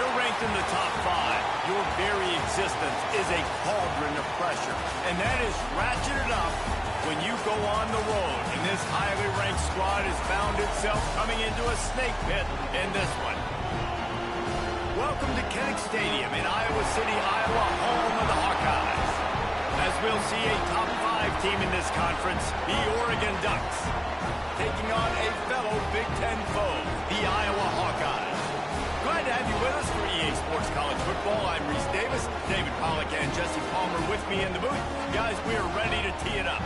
you're ranked in the top 5, your very existence is a cauldron of pressure. And that is ratcheted up when you go on the road. And this highly ranked squad has found itself coming into a snake pit in this one. Welcome to Kinnick Stadium in Iowa City, Iowa, home of the Hawkeyes. As we'll see a top 5 team in this conference, the Oregon Ducks, taking on a fellow Big Ten foe, the Iowa Hawkeyes. Glad to have you with us for EA Sports College Football. I'm Reese Davis, David Pollack and Jesse Palmer with me in the booth. Guys, we are ready to tee it up.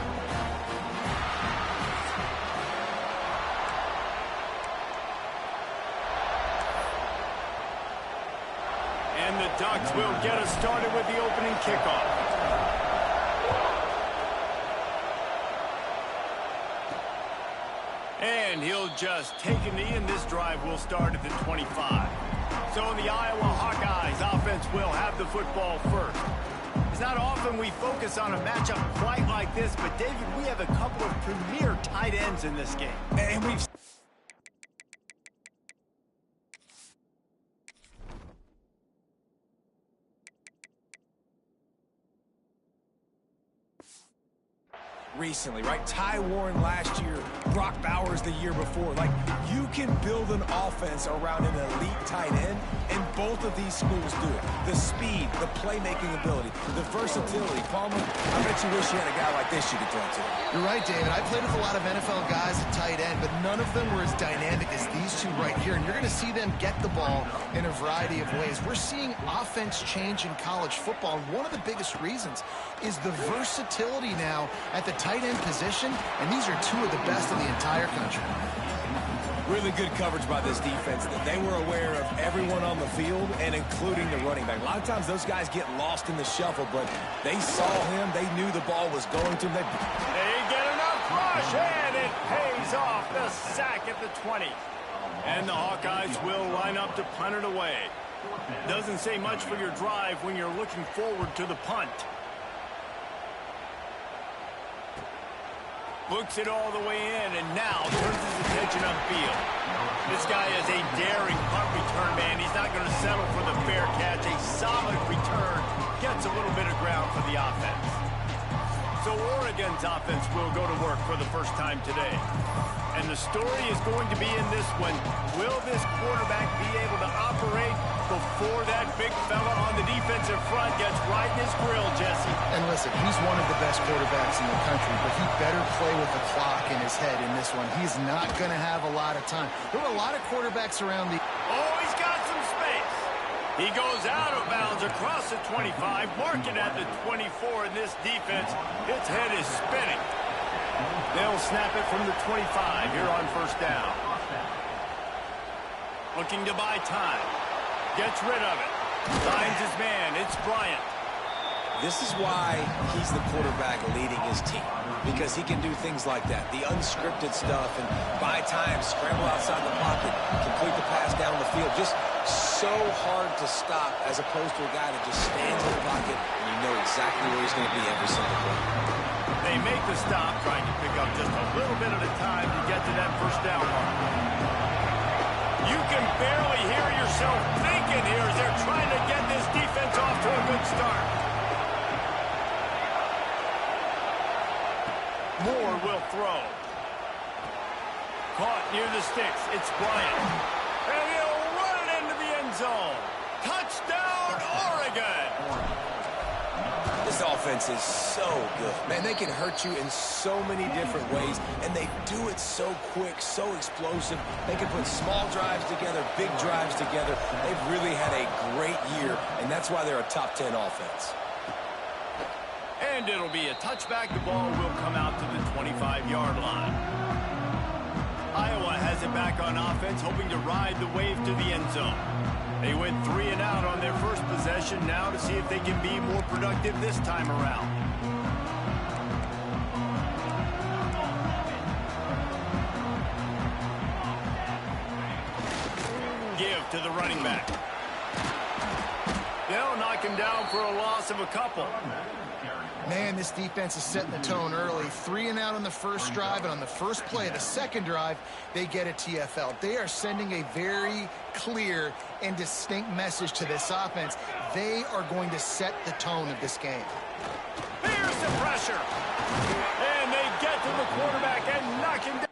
And the Ducks will get us started with the opening kickoff. And he'll just take a knee, and this drive will start at the 25. So the Iowa Hawkeyes offense will have the football first. It's not often we focus on a matchup quite like this, but David, we have a couple of premier tight ends in this game. And we've... recently, right? Ty Warren last year, Brock Bowers the year before. Like, you can build an offense around an elite tight end, and both of these schools do it. The speed, the playmaking ability, the versatility. Palmer, I bet you wish you had a guy like this you could throw to. You're right, David. I played with a lot of NFL guys at tight end, but none of them were as dynamic as these two right here, and you're going to see them get the ball in a variety of ways. We're seeing offense change in college football, and one of the biggest reasons is the versatility now at the tight end position, and these are two of the best in the entire country. Really good coverage by this defense. That they were aware of everyone on the field, and including the running back. A lot of times those guys get lost in the shuffle, but they saw him. They knew the ball was going to them. They get enough rush, and it pays off. The sack at the 20. And the Hawkeyes will line up to punt it away. Doesn't say much for your drive when you're looking forward to the punt. Looks it all the way in, and now turns his attention upfield. This guy is a daring punt return man. He's not going to settle for the fair catch. A solid return gets a little bit of ground for the offense. So Oregon's offense will go to work for the first time today. And the story is going to be in this one. Will this quarterback be able to operate before that big fella on the defensive front gets right in his grill, Jesse? And listen, he's one of the best quarterbacks in the country, but he better play with the clock in his head in this one. He's not going to have a lot of time. There were a lot of quarterbacks around the... Oh, he's got some space. He goes out of bounds across the 25, marking at the 24, and this defense, its head is spinning. They'll snap it from the 25 here on first down. Looking to buy time. Gets rid of it. Finds his man. It's Bryant. This is why he's the quarterback leading his team, because he can do things like that, the unscripted stuff, and buy time, scramble outside the pocket, complete the pass down the field. Just so hard to stop as opposed to a guy that just stands in the pocket and you know exactly where he's going to be every single play. They make the stop, trying to pick up just a little bit at a time to get to that first down mark. You can barely hear yourself thinking here as they're trying to get this defense off to a good start. Moore will throw. Caught near the sticks. It's Bryant. And he'll run it into the end zone. Touchdown, Oregon! This offense is so good. Man, they can hurt you in so many different ways, and they do it so quick, so explosive. They can put small drives together, big drives together. They've really had a great year, and that's why they're a top 10 offense. And it'll be a touchback. The ball will come out to the 25-yard line. Iowa has it back on offense, hoping to ride the wave to the end zone. They went 3 and out on their first possession, now to see if they can be more productive this time around. Give to the running back. They'll knock him down for a loss of a couple. Man, this defense is setting the tone early. 3 and out on the first drive, and on the first play of the second drive, they get a TFL. They are sending a very clear and distinct message to this offense. They are going to set the tone of this game. Here's the pressure. And they get to the quarterback and knock him down.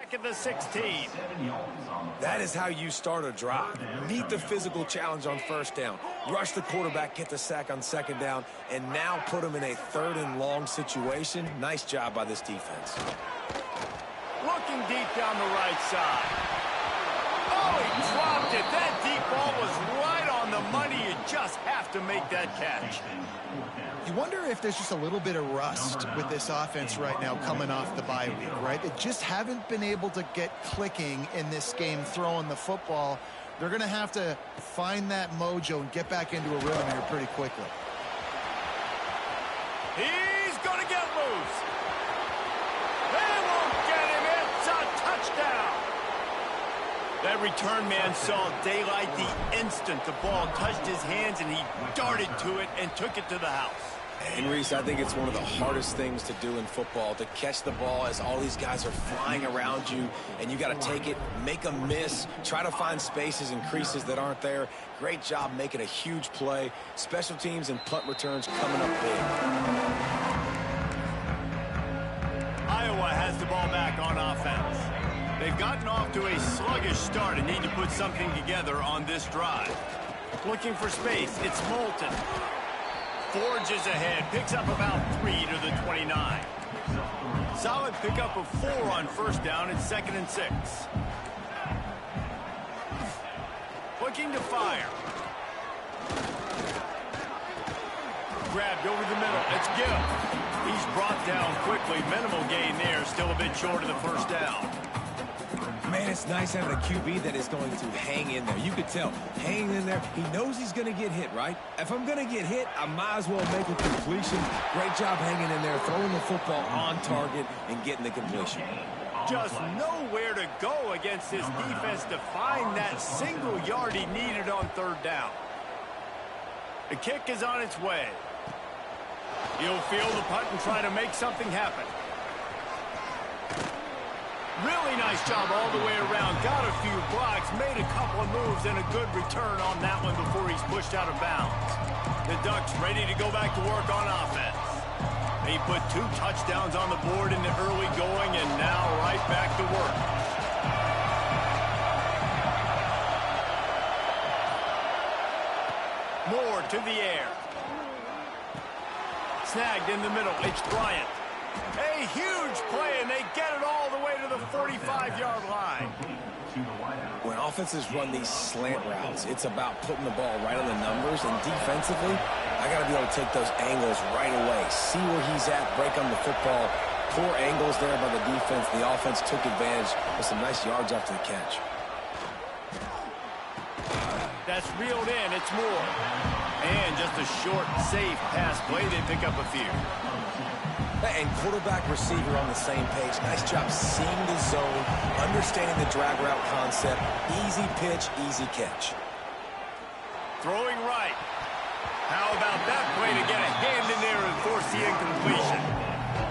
At the 16. That is how you start a drive. Meet the physical challenge on first down. Rush the quarterback, get the sack on second down, and now put him in a 3rd and long situation. Nice job by this defense. Looking deep down the right side. Oh, he dropped it. That deep ball was right on the money. You just have to make that catch. You wonder if there's just a little bit of rust with this offense right now coming off the bye week, right? They just haven't been able to get clicking in this game throwing the football. They're going to have to find that mojo and get back into a rhythm here pretty quickly. He's going to get loose. They won't get him. It's a touchdown. That return man saw daylight the instant the ball touched his hands, and he darted to it and took it to the house. And, Reese, I think it's one of the hardest things to do in football, to catch the ball as all these guys are flying around you, and you got to take it, make a miss, try to find spaces and creases that aren't there. Great job making a huge play. Special teams and punt returns coming up big. Iowa has the ball back on offense. They've gotten off to a sluggish start and need to put something together on this drive. Looking for space, it's Moulton. Forges ahead, picks up about 3 to the 29. Solid pickup of 4 on first down and 2nd and 6. Looking to fire. Grabbed over the middle, it's Gill. He's brought down quickly, minimal gain there, still a bit short of the first down. Man, it's nice having a QB that is going to hang in there. You could tell, hanging in there, he knows he's going to get hit, right? If I'm going to get hit, I might as well make a completion. Great job hanging in there, throwing the football on target and getting the completion. Just nowhere to go against this defense to find that single yard he needed on 3rd down. The kick is on its way. He'll field the punt and try to make something happen. Really nice job all the way around. Got a few blocks, made a couple of moves, and a good return on that one before he's pushed out of bounds. The Ducks ready to go back to work on offense. They put 2 touchdowns on the board in the early going, and now right back to work. Moore to the air. Snagged in the middle. It's Bryant. A huge play, and they get it all the way to the 45-yard line. When offenses run these slant routes, it's about putting the ball right on the numbers, and defensively, I got to be able to take those angles right away, see where he's at, break on the football. Poor angles there by the defense. The offense took advantage with some nice yards after the catch. That's reeled in. It's Moore. And just a short, safe pass play. They pick up a few. And quarterback receiver on the same page. Nice job seeing the zone, understanding the drag route concept. Easy pitch, easy catch. Throwing right. How about that play to get a hand in there and force the incompletion?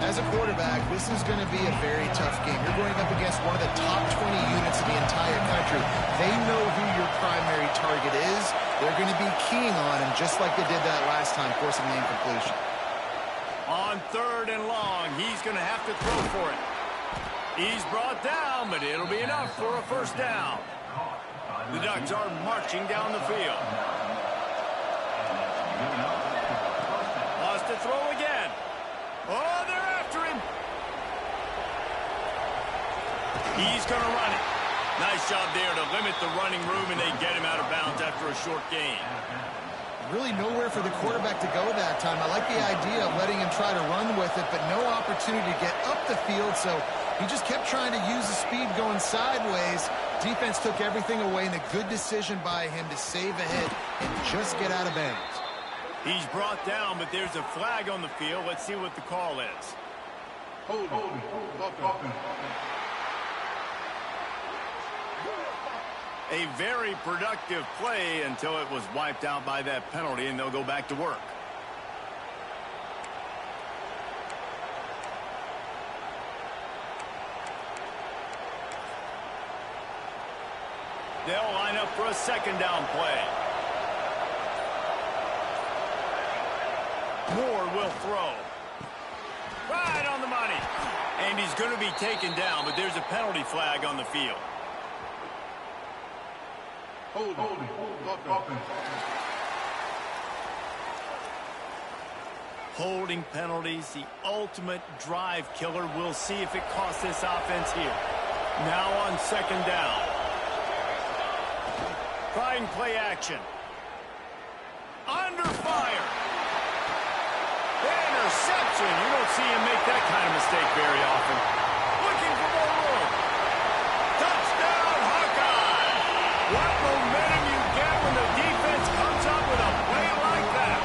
As a quarterback, this is going to be a very tough game. You're going up against one of the top 20 units in the entire country. They know who your primary target is. They're going to be keying on him, just like they did that last time, forcing the incompletion. On 3rd and long, he's going to have to throw for it. He's brought down, but it'll be enough for a first down. The Ducks are marching down the field. Lost to throw again. Oh, they're after him. He's going to run it. Nice job there to limit the running room, and they get him out of bounds after a short gain. Really nowhere for the quarterback to go that time. I like the idea of letting him try to run with it, but no opportunity to get up the field, so he just kept trying to use the speed going sideways. Defense took everything away, and a good decision by him to save a hit and just get out of bounds. He's brought down, but there's a flag on the field. Let's see what the call is. A very productive play until it was wiped out by that penalty, and they'll go back to work. They'll line up for a second down play. Moore will throw. Right on the money. And he's going to be taken down, but there's a penalty flag on the field. Holding penalties, the ultimate drive killer. We'll see if it costs this offense here. Now on second down. Trying play action. Under fire. Interception. You don't see him make that kind of mistake very often. Looking for more room. Touchdown, Hawkeye. What momentum you get when the defense comes up with a play like that.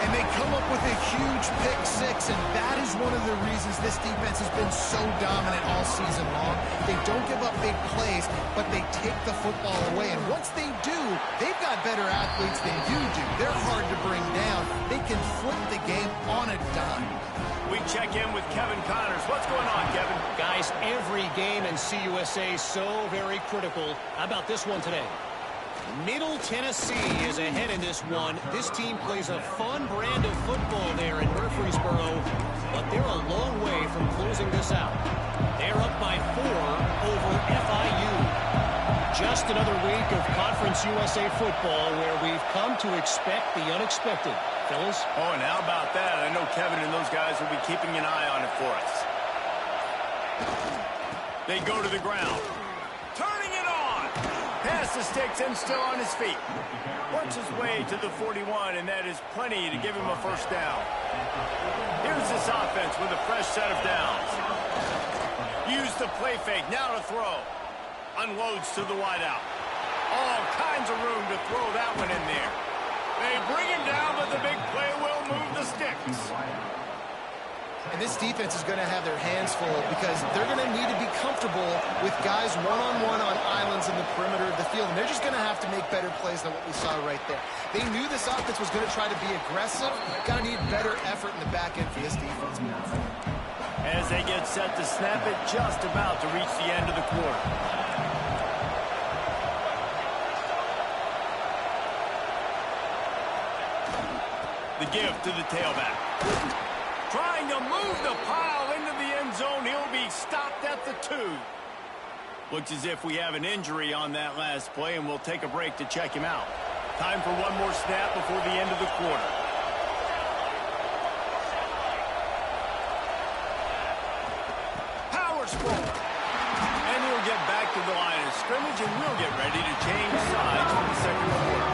And they come up with a huge pick six, and that is one of the reasons this defense has been so dominant all season long. They don't give up big plays, but they take the football away. And once they do, they've got better athletes than you do. They're hard to bring down. They can flip the game on a dime. We check in with Kevin Connors. What's going on, Kevin? Guys, every game in CUSA is so very critical. How about this one today? Middle Tennessee is ahead in this one. This team plays a fun brand of football there in Murfreesboro, but they're a long way from closing this out. They're up by 4 over FIU. Just another week of Conference USA football where we've come to expect the unexpected. Fellas? Oh, and how about that? I know Kevin and those guys will be keeping an eye on it for us. They go to the ground. Turning it on. Pass the sticks and still on his feet. Works his way to the 41, and that is plenty to give him a first down. Here's this offense with a fresh set of downs. Use the play fake. Now to throw. Unloads to the wideout. All kinds of room to throw that one in there. They bring him down, but the big play will move the sticks. And this defense is going to have their hands full because they're going to need to be comfortable with guys one-on-one on islands in the perimeter of the field. And they're just going to have to make better plays than what we saw right there. They knew this offense was going to try to be aggressive. Got to need better effort in the back end for this defense. As they get set to snap it, just about to reach the end of the quarter. The give to the tailback. Trying to move the pile into the end zone. He'll be stopped at the 2. Looks as if we have an injury on that last play, and we'll take a break to check him out. Time for one more snap before the end of the quarter. Power scroll. And he'll get back to scrimmage, and we'll get ready to change sides for the second quarter.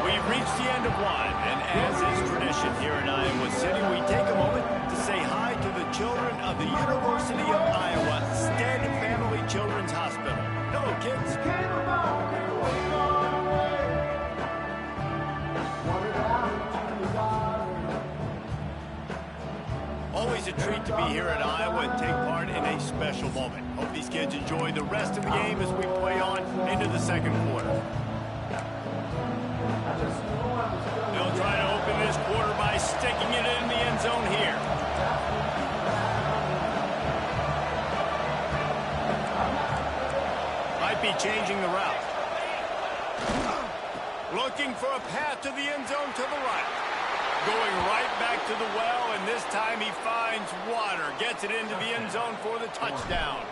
We've reached the end of one, and as is tradition here in Iowa City, we take a moment to say hi to the children of the University of Iowa Stead Family Children's Hospital. Hello, kids. Always a treat to be here at Iowa and take part in a special moment. Hope these kids enjoy the rest of the game as we play on into the second quarter. They'll try to open this quarter by sticking it in the end zone here. Might be changing the route. Looking for a path to the end zone to the right. Going right back to the well, and this time he finds water. Gets it into the end zone for the touchdown.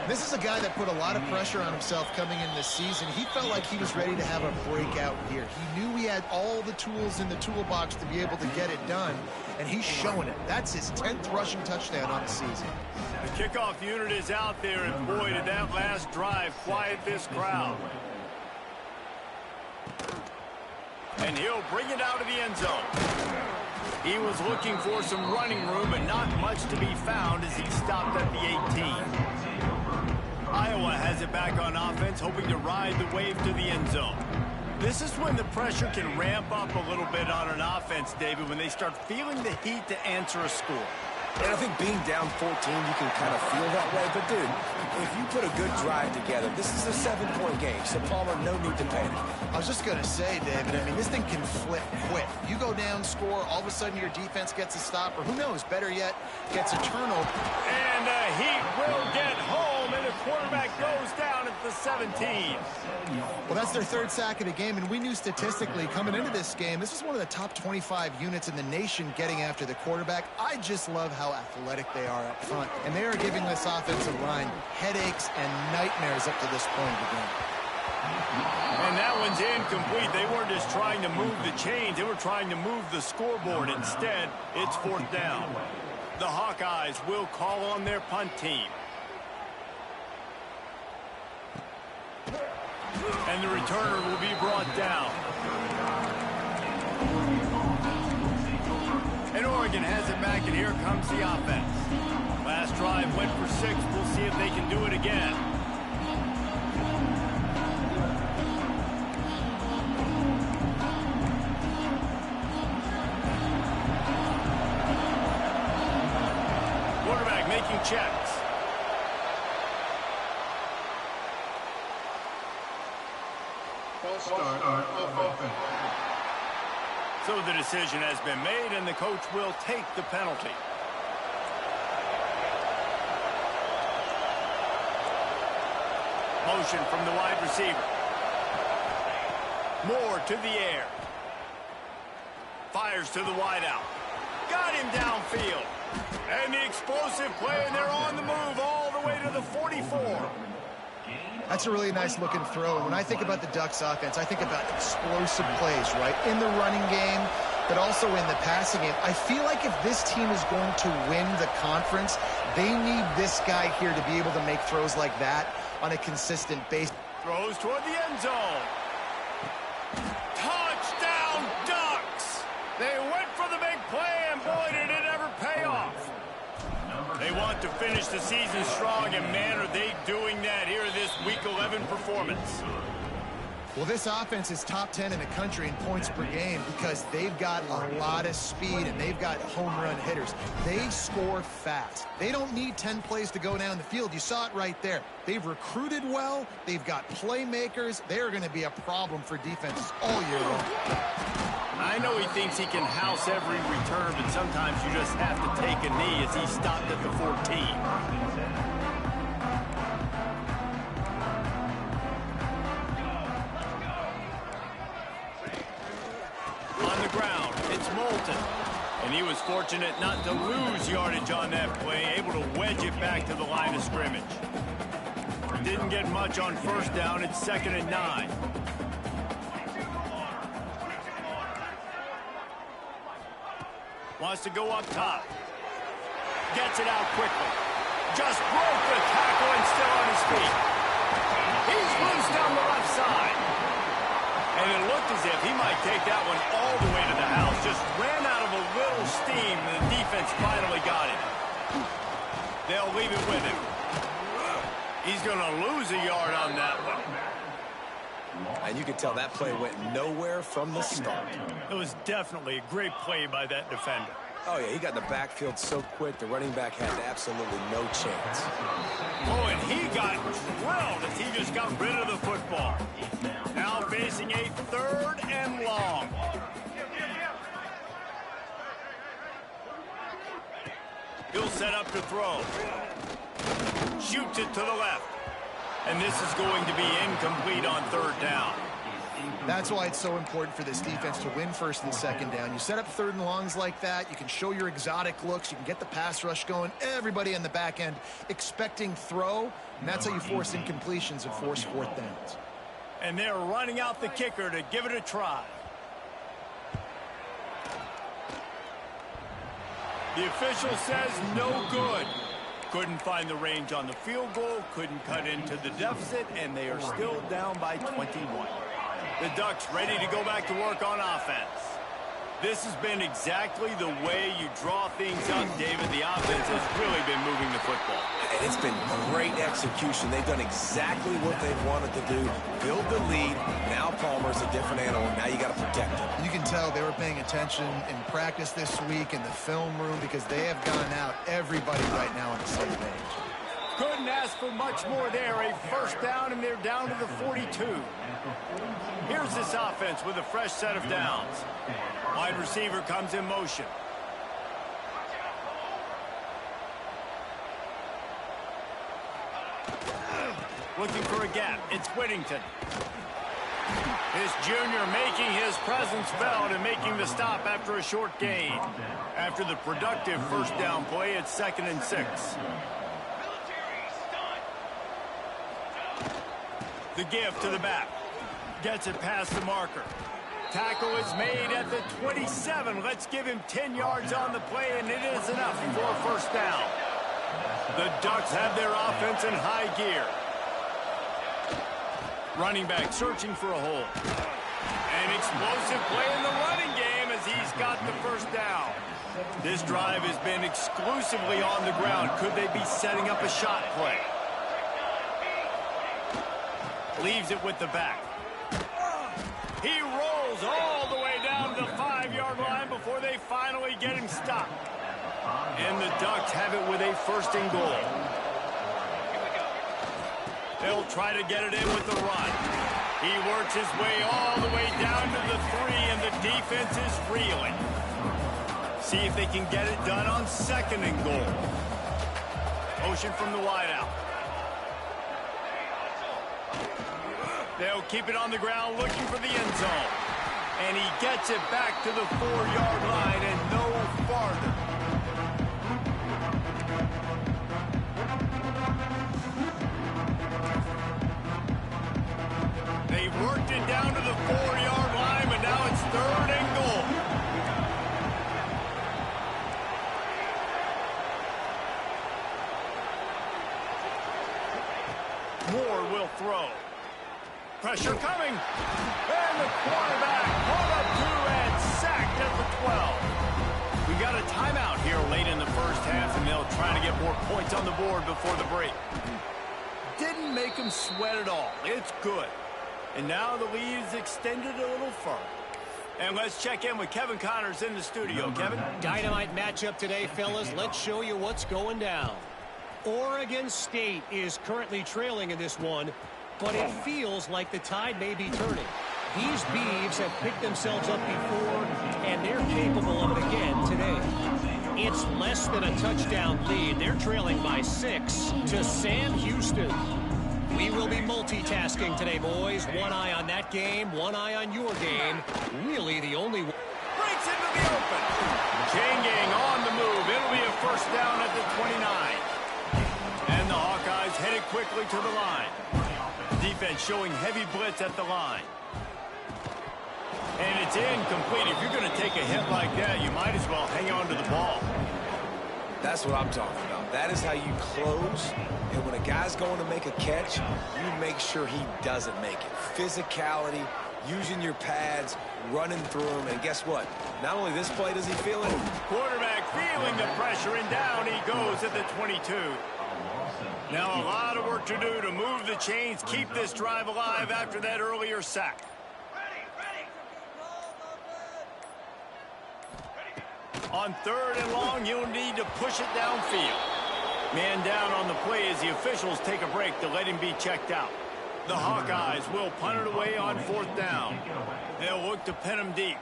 This is a guy that put a lot of pressure on himself coming in this season. He felt like he was ready to have a breakout year. He knew he had all the tools in the toolbox to be able to get it done, and he's showing it. That's his 10th rushing touchdown on the season. The kickoff unit is out there, and boy, did that last drive quiet this crowd. And he'll bring it out of the end zone. He was looking for some running room, but not much to be found as he stopped at the 18. Iowa has it back on offense, hoping to ride the wave to the end zone. This is when the pressure can ramp up a little bit on an offense, David, when they start feeling the heat to answer a score. And I think being down 14, you can kind of feel that way. But, dude, if you put a good drive together, this is a 7-point game. So, Palmer, no need to panic. I was just going to say, David, I mean, this thing can flip quick. You go down, score, all of a sudden your defense gets a stop, or who knows, better yet, gets a turnover. And Heat will get home, and the quarterback goes down at the 17. Well, that's their third sack of the game, and we knew statistically coming into this game, this is one of the top 25 units in the nation getting after the quarterback. I just love how athletic they are up front, and they are giving this offensive line headaches and nightmares up to this point of the game. And that one's incomplete. They weren't just trying to move the chains. They were trying to move the scoreboard. Instead, it's fourth down. The Hawkeyes will call on their punt team. And the returner will be brought down. And Oregon has it back, and here comes the offense. Last drive went for 6. We'll see if they can do it again. Quarterback making checks. False start of offense. So the decision has been made, and the coach will take the penalty. Motion from the wide receiver. Moore to the air. Fires to the wideout. Got him downfield. And the explosive play, and they're on the move all the way to the 44. That's a really nice looking throw. And when I think about the Ducks offense, I think about explosive plays, right? In the running game, but also in the passing game. I feel like if this team is going to win the conference, they need this guy here to be able to make throws like that on a consistent basis. Throws toward the end zone. Touchdown, Ducks! They went for the big play, and boy, did it ever pay off. They want to finish the season strong, and man, are they doing that here in this Week 11 performance. Well, this offense is top 10 in the country in points per game because they've got a lot of speed and they've got home run hitters. They score fast. They don't need 10 plays to go down the field. You saw it right there. They've recruited well. They've got playmakers. They're going to be a problem for defenses all year long. I know he thinks he can house every return, but sometimes you just have to take a knee as he stopped at the 14. On the ground, it's Moulton. And he was fortunate not to lose yardage on that play, able to wedge it back to the line of scrimmage. Didn't get much on first down. It's 2nd and 9. Wants to go up top. Gets it out quickly. Just broke the tackle and still on his feet. seam. The defense finally got it. They'll leave it with him. He's going to lose a yard on that one. And you can tell that play went nowhere from the start. It was definitely a great play by that defender. Oh, yeah, he got in the backfield so quick, the running back had absolutely no chance. Oh, and he got drilled as he just got rid of the football. Now facing a 3rd and long. He'll set up to throw. Shoots it to the left. And this is going to be incomplete on 3rd down. That's why it's so important for this defense to win 1st and 2nd down. You set up 3rd and longs like that. You can show your exotic looks. You can get the pass rush going. Everybody in the back end expecting throw. And that's how you force incompletions and force 4th downs. And they're running out the kicker to give it a try. The official says no good. Couldn't find the range on the field goal, couldn't cut into the deficit, and they are still down by 21. The Ducks ready to go back to work on offense. This has been exactly the way you draw things up, David. The offense has really been moving the football. And it's been great execution. They've done exactly what they've wanted to do. Build the lead. Now Palmer's a different animal. Now you got to protect him. You can tell they were paying attention in practice this week in the film room because they have gotten out everybody right now on the same page. Couldn't ask for much more there. A 1st down, and they're down to the 42. Here's this offense with a fresh set of downs. Wide receiver comes in motion. Looking for a gap. It's Whittington. This junior making his presence felt and making the stop after a short gain. After the productive 1st down play, it's 2nd and 6. The give to the back. Gets it past the marker. Tackle is made at the 27. Let's give him 10 yards on the play, and it is enough for a 1st down. The Ducks have their offense in high gear. Running back searching for a hole. An explosive play in the running game as he's got the 1st down. This drive has been exclusively on the ground. Could they be setting up a shot play? Leaves it with the back. He rolls all the way down to the 5-yard line before they finally get him stopped. And the Ducks have it with a 1st and goal. They'll try to get it in with the run. He works his way all the way down to the 3, and the defense is reeling. See if they can get it done on 2nd and goal. Motion from the wideout. They'll keep it on the ground looking for the end zone. And he gets it back to the 4-yard line and no farther. They worked it down to the 4-yard line, but now it's 3rd and goal. Moore will throw. Pressure coming. And the quarterback pulled up 2 and sacked at the 12. We got a timeout here late in the 1st half, and they'll try to get more points on the board before the break. Didn't make them sweat at all. It's good. And now the lead is extended a little further. And let's check in with Kevin Connors in the studio. Kevin? Dynamite matchup today, fellas. Let's show you what's going down. Oregon State is currently trailing in this one, but it feels like the tide may be turning. These Beavs have picked themselves up before, and they're capable of it again today. It's less than a touchdown lead. They're trailing by 6 to Sam Houston. We will be multitasking today, boys. One eye on that game, one eye on your game. Really the only one. Breaks into the open. Chain gang on the move. It'll be a 1st down at the 29. And the Hawkeyes headed quickly to the line. Defense showing heavy blitz at the line. And it's incomplete. If you're going to take a hit like that, you might as well hang on to the ball. That's what I'm talking about. That is how you close. And when a guy's going to make a catch, you make sure he doesn't make it. Physicality, using your pads, running through them, and guess what? Not only this play does he feel it. Quarterback feeling the pressure, and down he goes at the 22. Now a lot of work to do to move the chains, keep this drive alive after that earlier sack. On 3rd and long, you'll need to push it downfield. Man down on the play as the officials take a break to let him be checked out. The Hawkeyes will punt it away on 4th down. They'll look to pin him deep.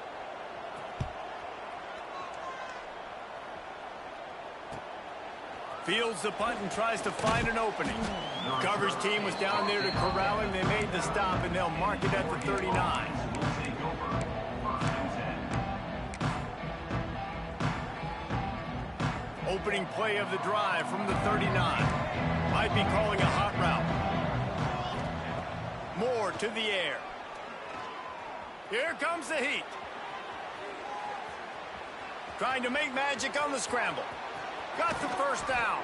Fields the punt and tries to find an opening. Coverage team was down there to corral him. They made the stop, and they'll mark it at the 39. Opening play of the drive from the 39. Might be calling a hot route. Moore to the air. Here comes the heat. Trying to make magic on the scramble. Got the first down.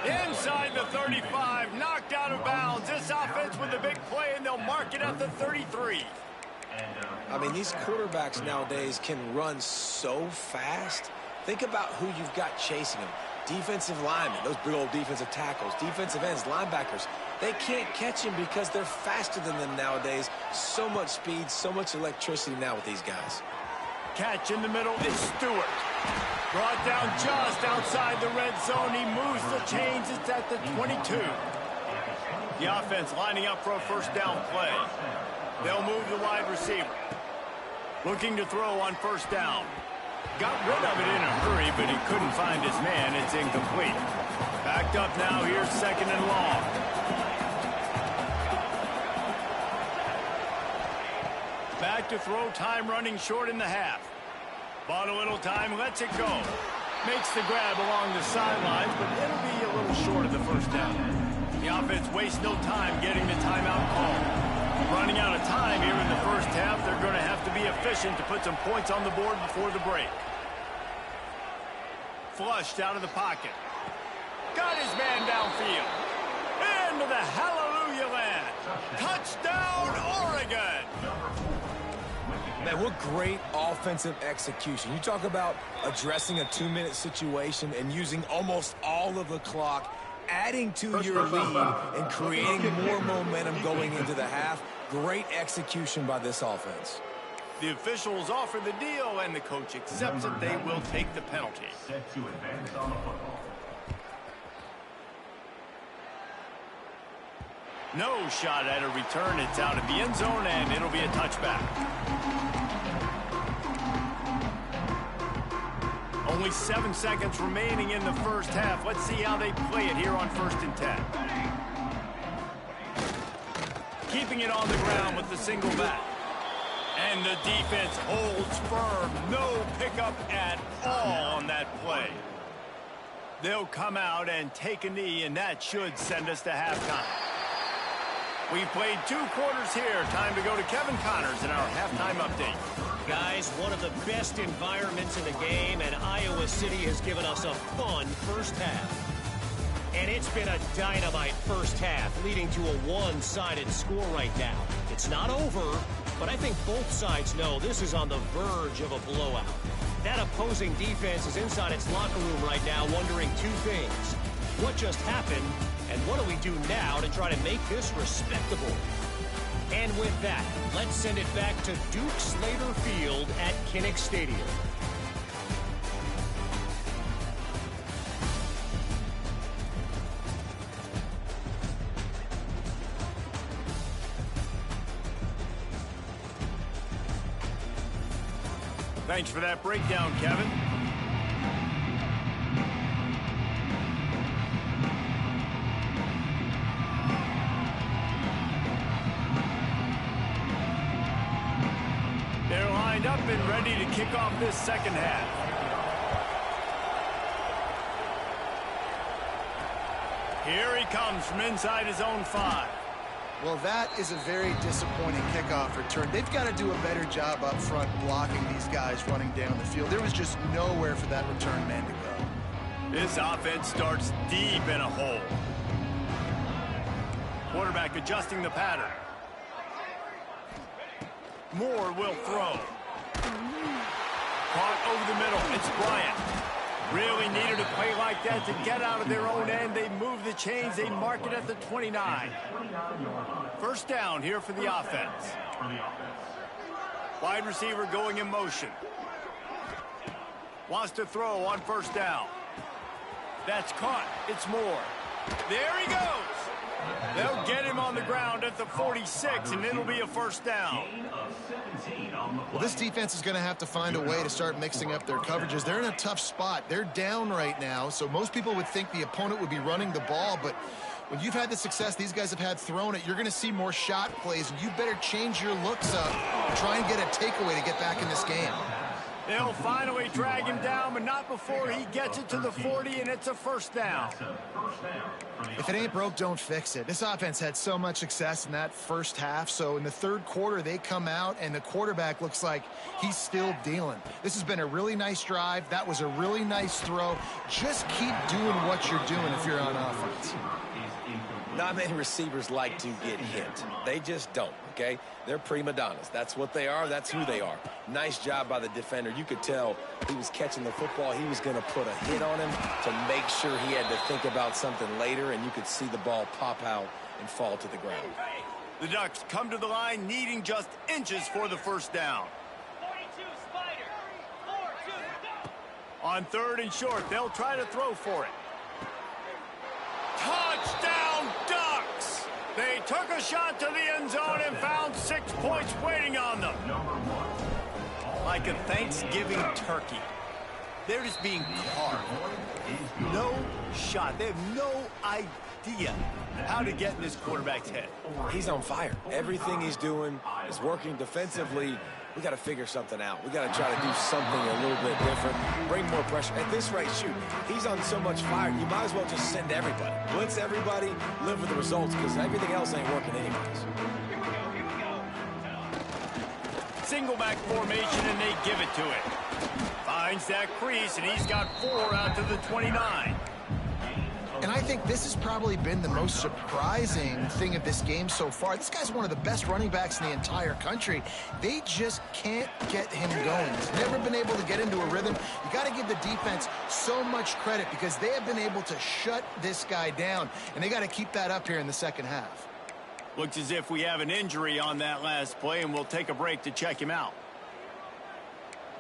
Inside the 35, knocked out of bounds. This offense with a big play, and they'll mark it at the 33. I mean, these quarterbacks nowadays can run so fast. Think about who you've got chasing them. Defensive linemen, those big old defensive tackles, defensive ends, linebackers. They can't catch him because they're faster than them nowadays. So much speed, so much electricity now with these guys. Catch in the middle is Stewart. Brought down just outside the red zone. He moves the chains. It's at the 22. The offense lining up for a first down play. They'll move the wide receiver. Looking to throw on first down. Got rid of it in a hurry, but he couldn't find his man. It's incomplete. Backed up now. Here's 2nd and long. Back to throw. Time running short in the half. Bought a little time, lets it go. Makes the grab along the sidelines, but it'll be a little short of the first down. The offense wastes no time getting the timeout call. Running out of time here in the first half, they're going to have to be efficient to put some points on the board before the break. Flushed out of the pocket. Got his man downfield. Into the hallelujah land. Touchdown, Oregon! Man, what great offensive execution. You talk about addressing a 2-minute situation and using almost all of the clock, adding to your lead and creating more momentum going into the half. Great execution by this offense. The officials offer the deal, and the coach accepts it. They will take the penalty. Set to advance on the football. No shot at a return. It's out of the end zone, and it'll be a touchback. Only 7 seconds remaining in the first half. Let's see how they play it here on 1st and 10. Keeping it on the ground with the single back. And the defense holds firm. No pickup at all on that play. They'll come out and take a knee, and that should send us to halftime. We've played 2 quarters here. Time to go to Kevin Connors in our halftime update. Guys, one of the best environments in the game, and Iowa City has given us a fun first half. And it's been a dynamite first half, leading to a one-sided score right now. It's not over, but I think both sides know this is on the verge of a blowout. That opposing defense is inside its locker room right now wondering 2 things. What just happened, and what do we do now to try to make this respectable? And with that, let's send it back to Duke Slater Field at Kinnick Stadium. Thanks for that breakdown, Kevin. They're lined up and ready to kick off this second half. Here he comes from inside his own 5. Well, that is a very disappointing kickoff return. They've got to do a better job up front blocking these guys running down the field. There was just nowhere for that return man to go. This offense starts deep in a hole. Quarterback adjusting the pattern. Moore will throw. Caught over the middle. It's Bryant. Really needed a play like that to get out of their own end. They move the chains. They mark it at the 29. First down here for the offense. Wide receiver going in motion. Wants to throw on first down. That's caught. It's Moore. There he goes. They'll get him on the ground at the 46, and it'll be a first down. Well, this defense is going to have to find a way to start mixing up their coverages. They're in a tough spot. They're down right now, so most people would think the opponent would be running the ball, but when you've had the success these guys have had throwing it, you're going to see more shot plays, and you better change your looks up, try and get a takeaway to get back in this game. They'll finally drag him down, but not before he gets it to the 40, and it's a first down. If it ain't broke, don't fix it. This offense had so much success in that first half, so in the third quarter, they come out, and the quarterback looks like he's still dealing. This has been a really nice drive. That was a really nice throw. Just keep doing what you're doing if you're on offense. Not many receivers like to get hit. They just don't, okay? They're prima donnas. That's what they are. That's who they are. Nice job by the defender. You could tell he was catching the football. He was going to put a hit on him to make sure he had to think about something later, and you could see the ball pop out and fall to the ground. The Ducks come to the line needing just inches for the first down. 42 Spider. 4-2. On third and short, they'll try to throw for it. Touchdown, Ducks! They took a shot to the end zone and found 6 points waiting on them. Like a Thanksgiving turkey. They're just being carved. No shot. They have no idea how to get in this quarterback's head. He's on fire. Everything he's doing is working defensively. We got to figure something out. We got to try to do something a little bit different. Bring more pressure. At this rate, shoot, he's on so much fire, you might as well just send everybody. Blitz everybody, live with the results, because everything else ain't working anyways. Single back formation, and they give it to it. Finds that crease, and he's got 4 out to the 29. And I think this has probably been the most surprising thing of this game so far. This guy's one of the best running backs in the entire country. They just can't get him going. He's never been able to get into a rhythm. You got to give the defense so much credit because they have been able to shut this guy down, and they got to keep that up here in the second half. Looks as if we have an injury on that last play, and we'll take a break to check him out.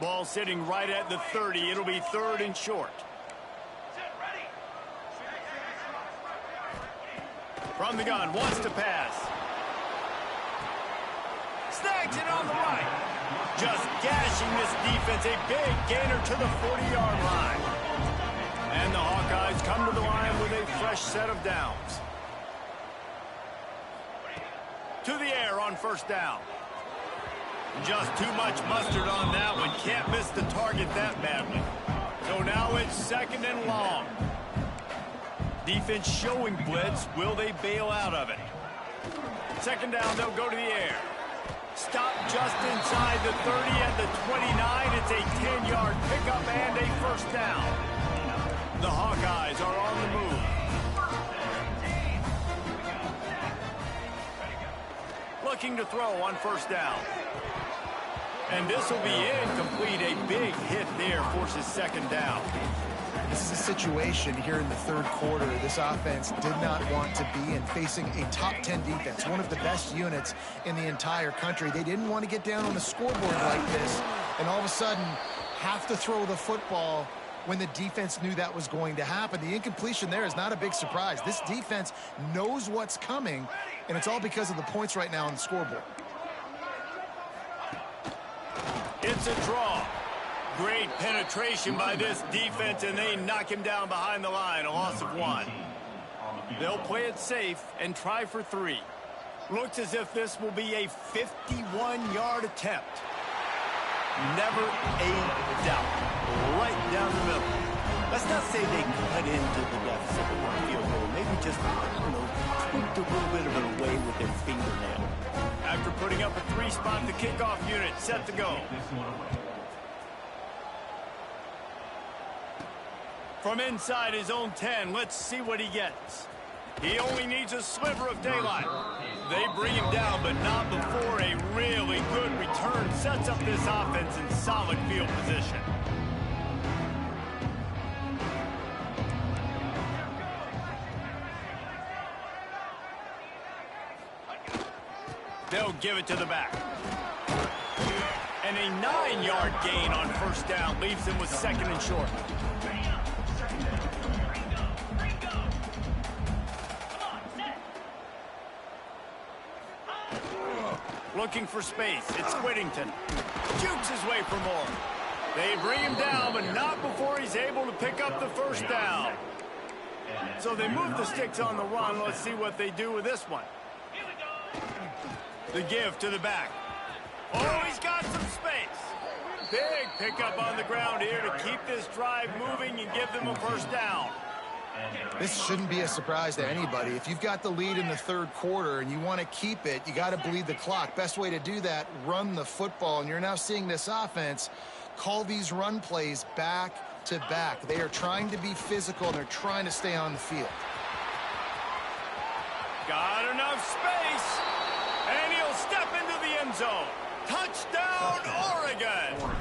Ball sitting right at the 30. It'll be third and short. From the gun, wants to pass. Snags it on the right. Just gashing this defense. A big gainer to the 40-yard line. And the Hawkeyes come to the line with a fresh set of downs. To the air on first down. Just too much mustard on that one. Can't miss the target that badly. So now it's second and long. Defense showing blitz. Will they bail out of it? Second down, they'll go to the air. Stop just inside the 30 at the 29. It's a 10-yard pickup and a first down. The Hawkeyes are on the move. Looking to throw on first down. And this will be incomplete. A big hit there forces second down. This is a situation here in the third quarter this offense did not want to be in, facing a top 10 defense, one of the best units in the entire country. They didn't want to get down on the scoreboard like this and all of a sudden have to throw the football when the defense knew that was going to happen. The incompletion there is not a big surprise. This defense knows what's coming, and it's all because of the points right now on the scoreboard. It's a draw. Great penetration by this defense, and they knock him down behind the line, a loss of 1. They'll play it safe and try for 3. Looks as if this will be a 51-yard attempt. Never a doubt. Right down the middle. Let's not say they cut into the deficit with one field goal. Maybe just, tweaked a little bit of it away with their fingernail. After putting up a 3-spot, the kickoff unit set to go. From inside his own 10, let's see what he gets. He only needs a sliver of daylight. They bring him down, but not before a really good return sets up this offense in solid field position. They'll give it to the back. And a 9-yard gain on first down leaves them with second and short. Looking for space. It's Whittington. Jukes his way for more. They bring him down, but not before he's able to pick up the first down. So they move the sticks on the run. Let's see what they do with this one. The give to the back. Oh, he's got some space. Big pickup on the ground here to keep this drive moving and give them a first down. This shouldn't be a surprise to anybody. If you've got the lead in the third quarter and you want to keep it, you got to bleed the clock. Best way to do that, run the football. And you're now seeing this offense call these run plays back to back. They are trying to be physical, and they're trying to stay on the field. Got enough space, and he'll step into the end zone. Touchdown, Oregon!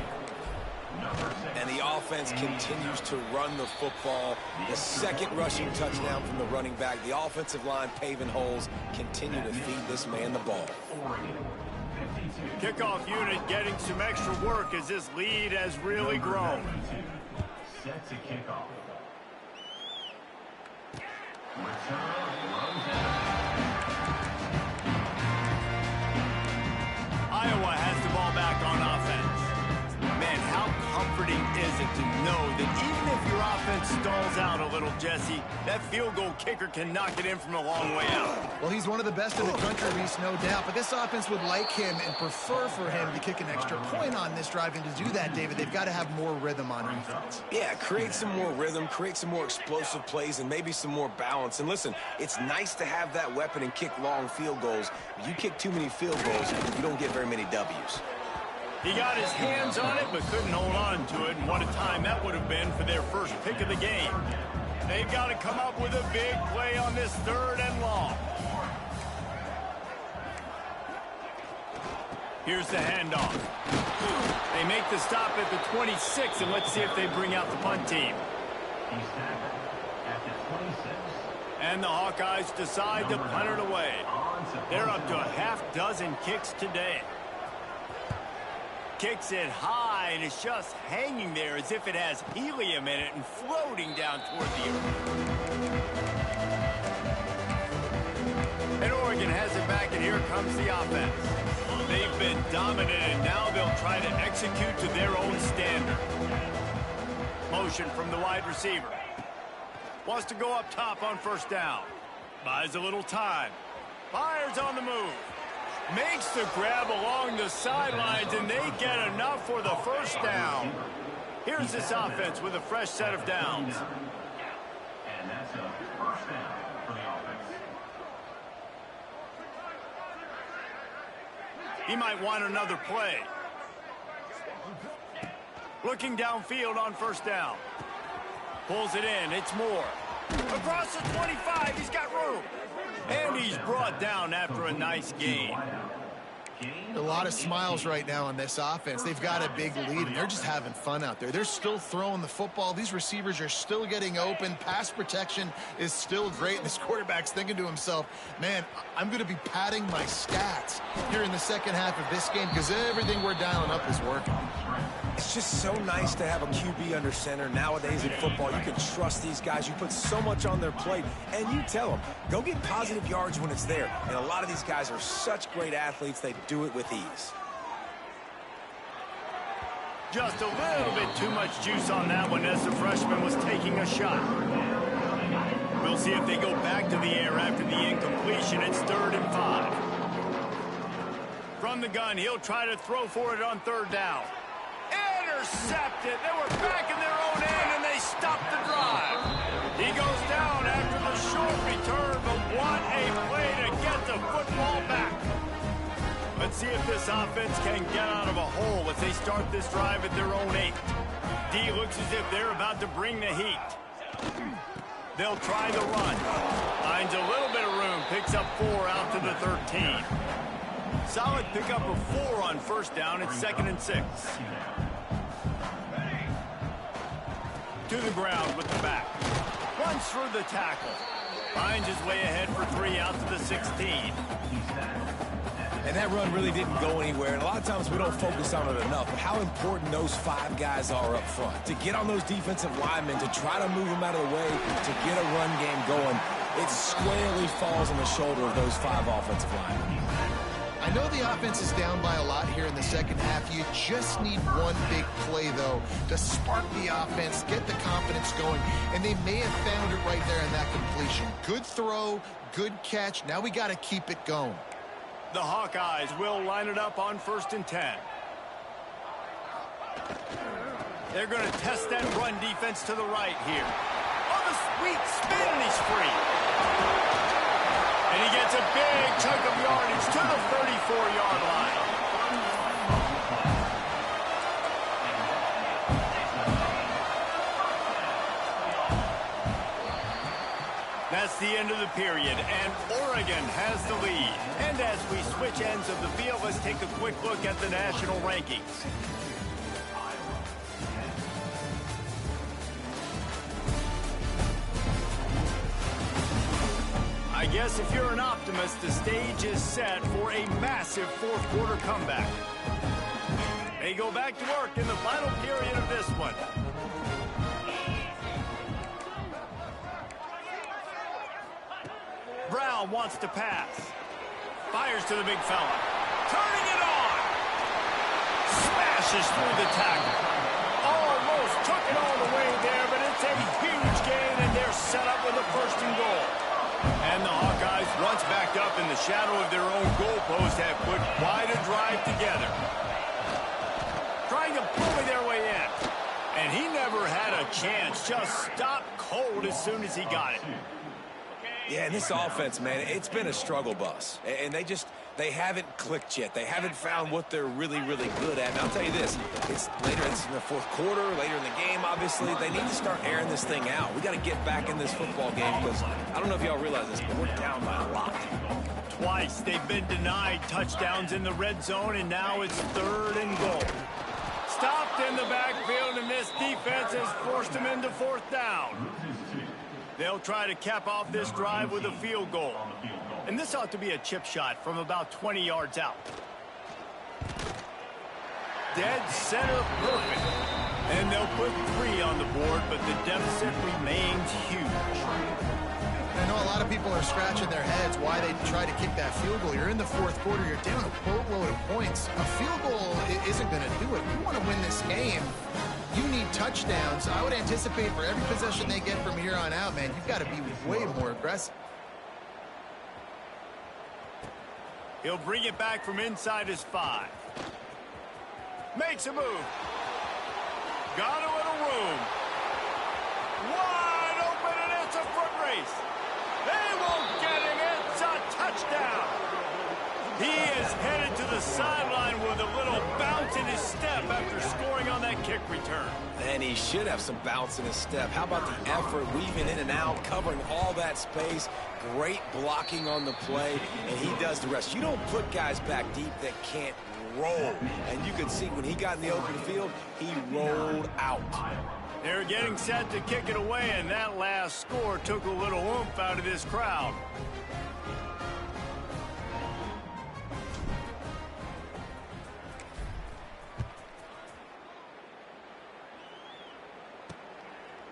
And the offense continues to run the football. The second rushing touchdown from the running back. The offensive line paving holes. Continue to feed this man the ball. Kickoff unit getting some extra work as this lead has really grown. Set to kick off. Iowa has the ball back on offense. Man, how comforting is it to know that even if your offense stalls out a little, Jesse, that field goal kicker can knock it in from a long way out. Well, he's one of the best in the country, Reese, no doubt. But this offense would like him and prefer for him to kick an extra point on this drive. And to do that, David, they've got to have more rhythm on defense. Yeah, create some more rhythm, create some more explosive plays, and maybe some more balance. And listen, it's nice to have that weapon and kick long field goals. If you kick too many field goals, you don't get very many W's. He got his hands on it, but couldn't hold on to it. And what a time that would have been for their first pick of the game. They've got to come up with a big play on this third and long. Here's the handoff. They make the stop at the 26, and let's see if they bring out the punt team. He's tackled at the 26. And the Hawkeyes decide to punt it away. They're up to a half dozen kicks today. Kicks it high, and it's just hanging there as if it has helium in it and floating down toward the earth. And Oregon has it back, and here comes the offense. They've been dominant, and now they'll try to execute to their own standard. Motion from the wide receiver. Wants to go up top on first down. Buys a little time. Fires on the move. Makes the grab along the sidelines, and they get enough for the first down. Here's this offense with a fresh set of downs. And that's a first down for the offense. He might want another play. Looking downfield on first down. Pulls it in. It's Moore. Across the 25. He's got room. And he's brought down after a nice gain. A lot of smiles right now on this offense. They've got a big lead, and they're just having fun out there. They're still throwing the football. These receivers are still getting open. Pass protection is still great. And this quarterback's thinking to himself, man, I'm going to be padding my stats here in the second half of this game because everything we're dialing up is working. It's just so nice to have a QB under center. Nowadays in football, you can trust these guys. You put so much on their plate, and you tell them, go get positive yards when it's there. And a lot of these guys are such great athletes, they do it with ease. Just a little bit too much juice on that one as the freshman was taking a shot. We'll see if they go back to the air after the incompletion. It's 3rd and 5. From the gun, he'll try to throw for it on third down. Intercepted. They were back in their own end, and they stopped the drive. He goes down after the short return, but what a play to get the football back. Let's see if this offense can get out of a hole as they start this drive at their own 8. D looks as if they're about to bring the heat. They'll try the run. Finds a little bit of room picks up 4 out to the 13. Solid pickup of 4 on first down. It's 2nd and 6. To the ground with the back. Runs through the tackle. Finds his way ahead for 3 out to the 16. And that run really didn't go anywhere. And a lot of times we don't focus on it enough. But how important those 5 guys are up front. To get on those defensive linemen, to try to move them out of the way, to get a run game going, it squarely falls on the shoulder of those 5 offensive linemen. I know the offense is down by a lot here in the second half. You just need one big play, though, to spark the offense, get the confidence going, and they may have found it right there in that completion. Good throw, good catch. Now we got to keep it going. The Hawkeyes will line it up on 1st and 10. They're going to test that run defense to the right here. Oh, the sweet spin, and he's free. And he gets a big chunk of yardage to the 34-yard line. That's the end of the period, and Oregon has the lead. And as we switch ends of the field, let's take a quick look at the national rankings. I guess if you're an optimist, the stage is set for a massive fourth-quarter comeback. They go back to work in the final period of this one. Brown wants to pass. Fires to the big fella. Turning it on. Smashes through the tackle. Almost took it all the way there, but it's a huge gain, and they're set up with a 1st and goal. And the Hawkeyes, once backed up in the shadow of their own goalpost, have put quite a drive together. Trying to bully their way in. And he never had a chance. Just stopped cold as soon as he got it. Yeah, and this offense, man, it's been a struggle bus. And they haven't clicked yet. They haven't found what they're really, really good at. And I'll tell you this, it's in the 4th quarter, later in the game, obviously. They need to start airing this thing out. We got to get back in this football game because I don't know if y'all realize this, but we're down by a lot. Twice they've been denied touchdowns in the red zone, and now it's 3rd and goal. Stopped in the backfield, and this defense has forced them into 4th down. They'll try to cap off this drive with a field goal. And this ought to be a chip shot from about 20 yards out. Dead center perfect. And they'll put 3 on the board, but the deficit remains huge. I know a lot of people are scratching their heads why they try to kick that field goal. You're in the 4th quarter. You're down a boatload of points. A field goal isn't going to do it. You want to win this game. You need touchdowns. I would anticipate for every possession they get from here on out, man, you've got to be way more aggressive. He'll bring it back from inside his 5. Makes a move. Got a little room. Wide open, and it's a foot race. They won't get him. It's a touchdown. He is headed to the sideline with a little bounce in his step after scoring on that kick return. And he should have some bounce in his step. How about the effort, weaving in and out, covering all that space, great blocking on the play, and he does the rest. You don't put guys back deep that can't roll. And you could see when he got in the open field, he rolled out. They're getting set to kick it away, and that last score took a little oomph out of this crowd.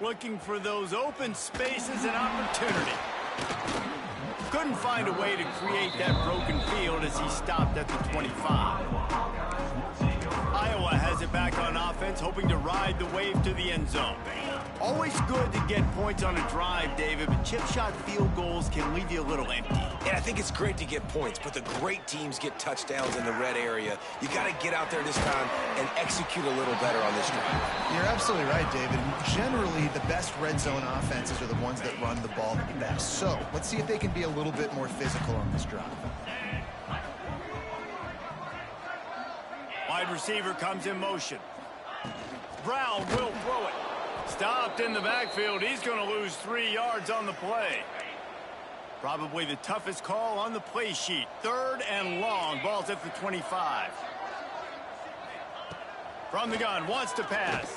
Looking for those open spaces and opportunity. Couldn't find a way to create that broken field as he stopped at the 25. Iowa has it back on offense, hoping to ride the wave to the end zone. Always good to get points on a drive, David, but chip shot field goals can leave you a little empty. Yeah, I think it's great to get points, but the great teams get touchdowns in the red area. You got to get out there this time and execute a little better on this drive. You're absolutely right, David. Generally, the best red zone offenses are the ones that run the ball the best. So let's see if they can be a little bit more physical on this drive. Wide receiver comes in motion. Brown will throw it. Stopped in the backfield. He's going to lose 3 yards on the play. Probably the toughest call on the play sheet. 3rd and long. Ball's at the 25. From the gun, wants to pass.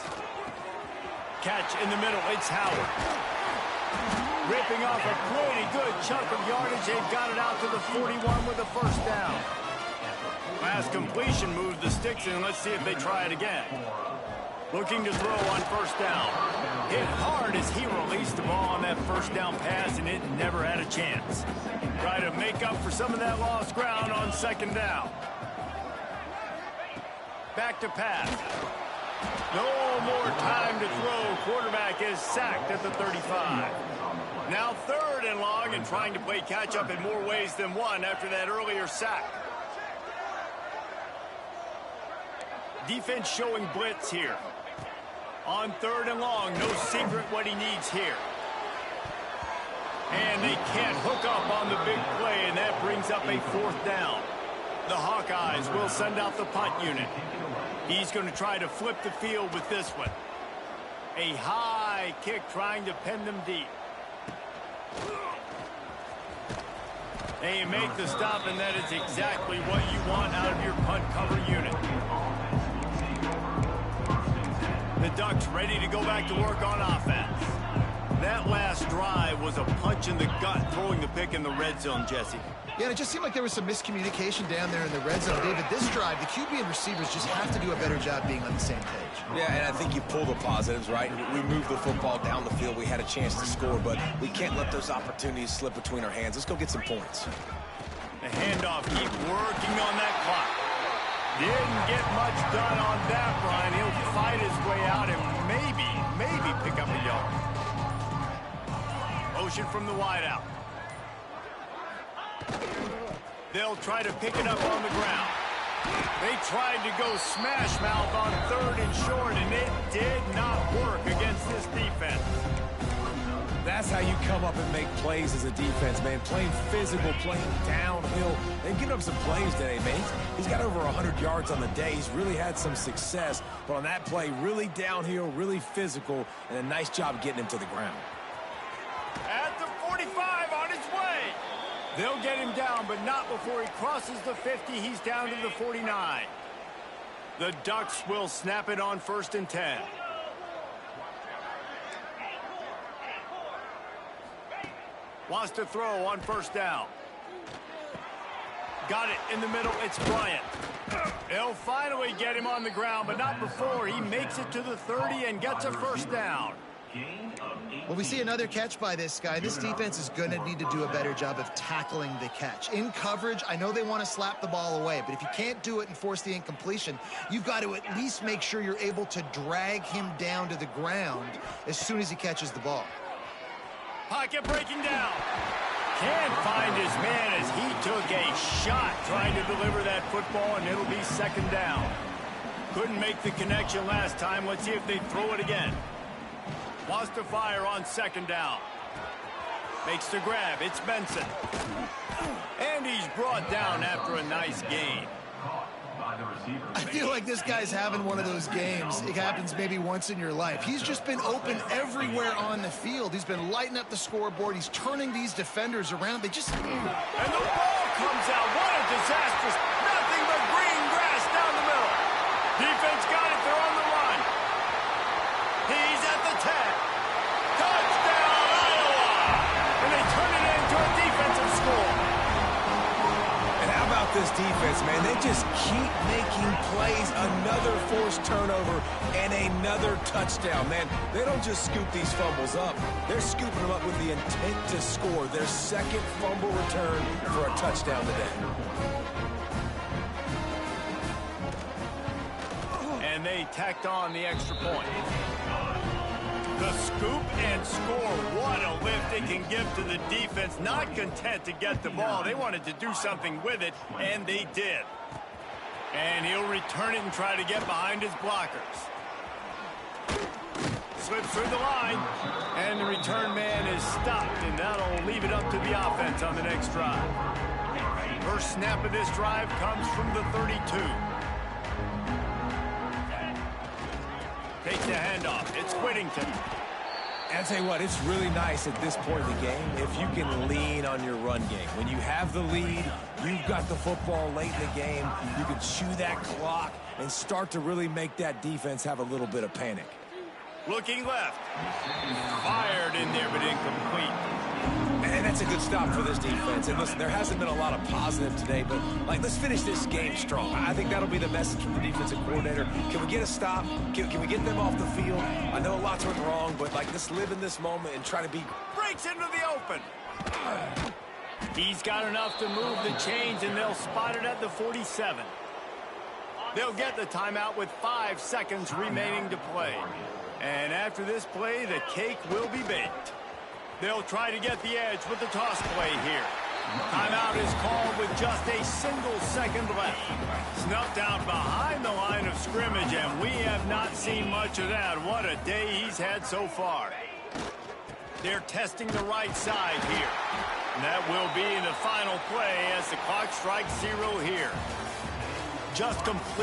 Catch in the middle, it's Howard. Ripping off a pretty good chunk of yardage. They've got it out to the 41 with a first down. Last completion moved the sticks in. Let's see if they try it again. Looking to throw on first down. Hit hard as he released the ball on that first down pass, and it never had a chance. Try to make up for some of that lost ground on 2nd down. Back to pass. No more time to throw. Quarterback is sacked at the 35. Now 3rd and long, and trying to play catch-up in more ways than one after that earlier sack. Defense showing blitz here. On 3rd and long, no secret what he needs here. And they can't hook up on the big play, and that brings up a 4th down. The Hawkeyes will send out the punt unit. He's going to try to flip the field with this one. A high kick trying to pin them deep. They make the stop, and that is exactly what you want out of your punt cover unit. The Ducks ready to go back to work on offense. That last drive was a punch in the gut, throwing the pick in the red zone, Jesse. Yeah, and it just seemed like there was some miscommunication down there in the red zone. David, this drive, the QB and receivers just have to do a better job being on the same page. Yeah, and I think you pull the positives, right? We moved the football down the field. We had a chance to score, but we can't let those opportunities slip between our hands. Let's go get some points. The handoff, keep working on that clock. Didn't get much done on that, Brian. He'll fight his way out and maybe pick up a yard. Motion from the wideout. They'll try to pick it up on the ground. They tried to go smash mouth on 3rd and short, and it did not work against this defense. That's how you come up and make plays as a defense, man. Playing physical, playing downhill. They've given up some plays today, man. He's got over 100 yards on the day. He's really had some success. But on that play, really downhill, really physical, and a nice job getting him to the ground. At the 45 on his way. They'll get him down, but not before he crosses the 50. He's down to the 49. The Ducks will snap it on 1st and 10. Wants to throw on 1st down. Got it in the middle. It's Bryant. They'll finally get him on the ground, but not before he makes it to the 30 and gets a 1st down. Well, we see another catch by this guy. This defense is going to need to do a better job of tackling the catch. In coverage, I know they want to slap the ball away, but if you can't do it and force the incompletion, you've got to at least make sure you're able to drag him down to the ground as soon as he catches the ball. Pocket breaking down. Can't find his man as he took a shot trying to deliver that football, and it'll be 2nd down. Couldn't make the connection last time. Let's see if they throw it again. Wants to fire on 2nd down. Makes the grab. It's Benson. And he's brought down after a nice gain. I feel like this guy's having one of those games. It happens maybe once in your life. He's just been open everywhere on the field. He's been lighting up the scoreboard. He's turning these defenders around. They just... And the ball comes out. What a disastrous. Nothing but green grass down the middle. Defense got it. They're on the run. He's at the 10. Touchdown, Iowa. And they turn it into a defensive score. And how about this defense, man? They just keep making plays. Another forced turnover and another touchdown, man. They don't just scoop these fumbles up. They're scooping them up with the intent to score. Their 2nd fumble return for a touchdown today. And they tacked on the extra point. The scoop and score. What a lift it can give to the defense. Not content to get the ball. They wanted to do something with it, and they did. And he'll return it and try to get behind his blockers. Slips through the line, and the return man is stopped, and that'll leave it up to the offense on the next drive. First snap of this drive comes from the 32. Takes the handoff. It's Whittington. And I'll tell you what, it's really nice at this point in the game if you can lean on your run game. When you have the lead, you've got the football late in the game, you can chew that clock and start to really make that defense have a little bit of panic. Looking left. Fired in there, but incomplete. And that's a good stop for this defense. And listen, there hasn't been a lot of positive today, but, let's finish this game strong. I think that'll be the message from the defensive coordinator. Can we get a stop? Can we get them off the field? I know a lot's went wrong, but, let's live in this moment and try to be... Breaks into the open. He's got enough to move the chains, and they'll spot it at the 47. They'll get the timeout with 5 seconds remaining to play. And after this play, the cake will be baked. They'll try to get the edge with the toss play here. Timeout is called with just a single second left. Snuffed out behind the line of scrimmage, and we have not seen much of that. What a day he's had so far. They're testing the right side here. And that will be in the final play as the clock strikes 0 here. Just complete.